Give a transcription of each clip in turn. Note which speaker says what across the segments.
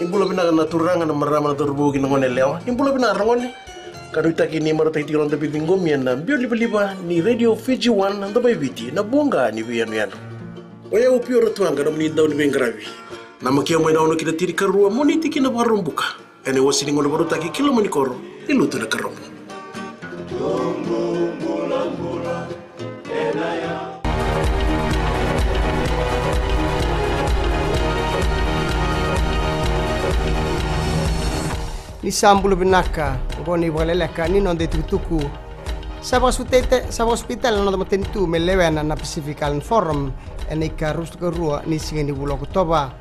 Speaker 1: Imbulo bina na turanga na marama na turbugi na ngone leo. Imbulo bina ngone. Kaduita kini marata itiron tapi tinggomian na bio liba ni Radio Fiji One na bay viti na bunga ni vianu yanu. Oya upio rotuanga na mni daw ni bengravi. Na makia mo daw no kita tiri karua moniti kina barumbuka. Ene wasini ngono baruta ki kilo manikoro ilutu na karomo.
Speaker 2: Ni sambulo binaka ngoni waleleka ni non de tutuku sabas hospital no matentu melewena na Pacific Island Forum enika rustuka rua ni singeni bulo Oktoba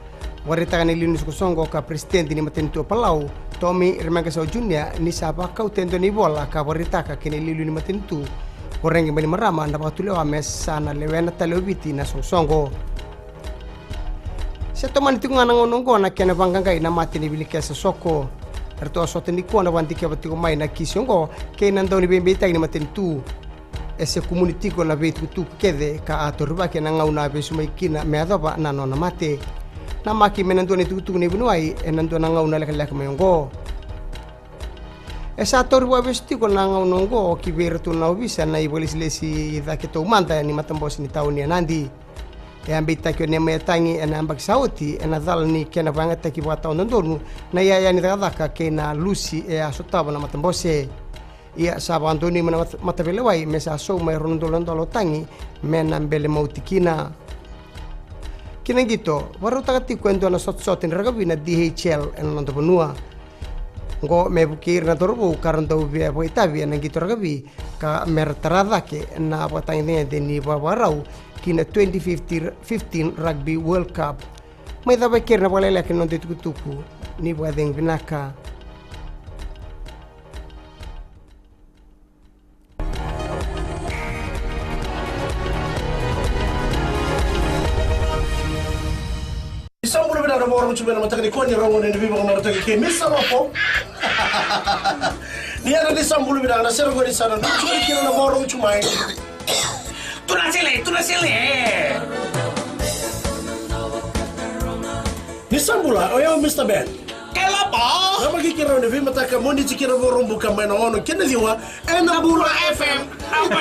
Speaker 2: warita ni linus kusongo ka presidente ni matentu Palau Tommy Remagaso Junior ni saba kau tendo ni bola ka warita ka kini lilu ni matentu orengi bani marama na batulewa mesana lewena talobiti na sosongo setoman tinga nangonongo na kena bangangai na mati ni bilika sosoko Erto sote ni kuana wanti kia batiko mai na kisiongo ke nandoni bembe tagi na matentu ese community ko na betu tu kede ka atorba ke nanga una besu mai kina me adoba na nona mate na maki menandoni tu ne bunuai enandona nga una lek mayongo esa torba besti ko nanga unongo ki bertu na obisa na ibolis lesi da ke to manta ni matambos ni tauni nandi e ambita ke ne me tangi en ambak sauti en adal ni kena banga taki bata ondonu na ya ni daka ke na Lucy e asotaba na matambose ia sabandoni mana matavelewa mesa so mai rondolo tangi mena mbele mautikina kinangito waru takati kwendo na sot en ragabina DHL en nando benua ngo me bukir na torbu karando bia boitabi nangito ragabi ka mertarada ke na batangi de ni babarau kina 2015 Rugby World Cup. May dabakir na wala laki non tuku ni wadeng binaka.
Speaker 1: Isang mula binara mo orang cuma nama takni koni rongon ni bibo kamar takni ke misa apa? Ni ada di sambulu binara serong di sana. Cuma kira nama orang cuma Tu nasile. Ni sambula, oya Mr. Ben.
Speaker 3: Kelapa?
Speaker 1: Nama kira ni film mataka mondi kira borong buka main ono kena liwa. Enabula FM.
Speaker 3: Apa